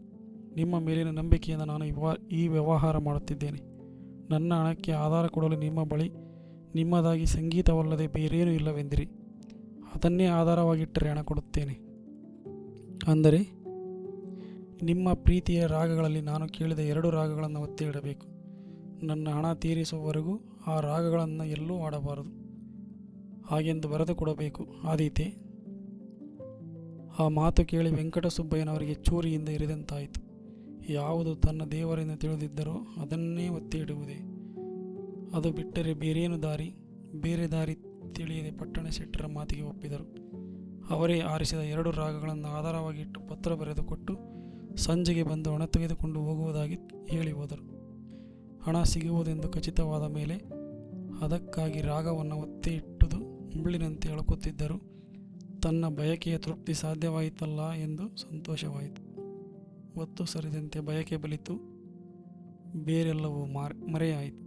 ನಿಮ್ಮ ಮೇಲಿನ ನಂಬಿಕೆಯಿಂದ ನಾನು ಈ ವ್ಯವಹಾರ ಮಾಡುತ್ತಿದ್ದೇನೆ. ನನ್ನ ಹಣಕ್ಕೆ ಆಧಾರ ಕೊಡಲು ನಿಮ್ಮ ಬಳಿ ನಿಮ್ಮದಾಗಿ ಸಂಗೀತವಲ್ಲದೆ ಬೇರೇನೂ ಇಲ್ಲವೆಂದಿರಿ. ಅದನ್ನೇ ಆಧಾರವಾಗಿಟ್ಟರೆ ಹಣ ಕೊಡುತ್ತೇನೆ. ಅಂದರೆ ನಿಮ್ಮ ಪ್ರೀತಿಯ ರಾಗಗಳಲ್ಲಿ ನಾನು ಕೇಳಿದ 2 ರಾಗಗಳನ್ನು ಒತ್ತಿ ಇಡಬೇಕು. ನನ್ನ ಹಣ ತೀರಿಸುವವರೆಗೂ ಆ ರಾಗಗಳನ್ನು ಎಲ್ಲೂ ಆಡಬಾರದು. ಹಾಗೆಂದು ಬರೆದು ಕೊಡಬೇಕು. ಆದೀತೆ? ಆ ಮಾತು ಕೇಳಿ ವೆಂಕಟಸುಬ್ಬಯ್ಯನವರಿಗೆ ಚೂರಿಯಿಂದ ಇರಿದಂತಾಯಿತು. ಯಾವುದು ತನ್ನ ದೇವರೆಂದು ತಿಳಿದಿದ್ದರೋ ಅದನ್ನೇ ಒತ್ತಿ ಇಡುವುದೇ. ಅದು ಬಿಟ್ಟರೆ ಬೇರೆ ದಾರಿ ತಿಳಿಯದೆ ಪಟ್ಟಣ ಶೆಟ್ಟರ ಮಾತಿಗೆ ಒಪ್ಪಿದರು. ಅವರೇ ಆರಿಸಿದ 2 ರಾಗಗಳನ್ನು ಆಧಾರವಾಗಿಟ್ಟು ಪತ್ರ ಬರೆದು ಕೊಟ್ಟು ಸಂಜೆಗೆ ಬಂದು ಹಣ ತೆಗೆದುಕೊಂಡು ಹೋಗುವುದಾಗಿ ಹೇಳಿ ಹೋದರು. ಹಣ ಸಿಗುವುದೆಂದು ಖಚಿತವಾದ ಮೇಲೆ ಅದಕ್ಕಾಗಿ ರಾಗವನ್ನು ಒತ್ತಿ ಇಟ್ಟುದು ಮುಳ್ಳಿನಂತೆ ಅಳುಕುತ್ತಿದ್ದರು. ತನ್ನ ಬಯಕೆಯ ತೃಪ್ತಿ ಸಾಧ್ಯವಾಯಿತಲ್ಲ ಎಂದು ಸಂತೋಷವಾಯಿತು. ಹೊತ್ತು ಸರಿದಂತೆ ಬಯಕೆ ಬಲಿತು ಬೇರೆಲ್ಲವೂ ಮರೆಯಾಯಿತು.